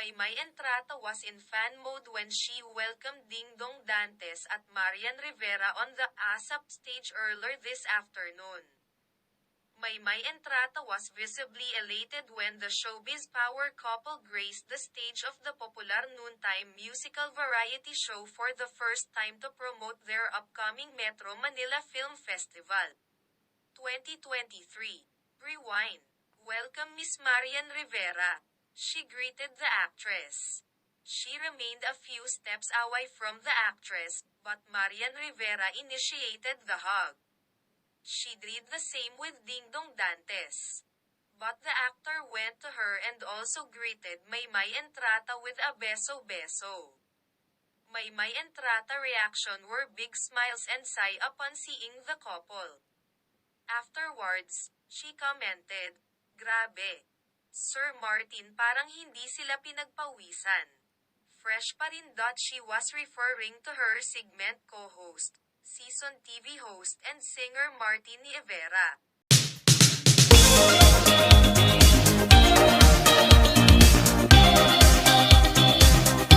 Maymay Entrata was in fan mode when she welcomed Dingdong Dantes at Marian Rivera on the ASAP stage earlier this afternoon. Maymay Entrata was visibly elated when the showbiz power couple graced the stage of the popular noontime musical variety show for the first time to promote their upcoming Metro Manila Film Festival 2023. Rewind. Welcome Miss Marian Rivera. She greeted the actress. She remained a few steps away from the actress, but Marian Rivera initiated the hug. She did the same with Dingdong Dantes. But the actor went to her and also greeted Maymay Entrata with a beso-beso. Maymay Entrata reaction were big smiles and sigh upon seeing the couple. Afterwards, she commented, "Grabe. Sir Martin, parang hindi sila pinagpawisan. Fresh pa rin." She was referring to her segment co-host, season TV host and singer Martin Rivera.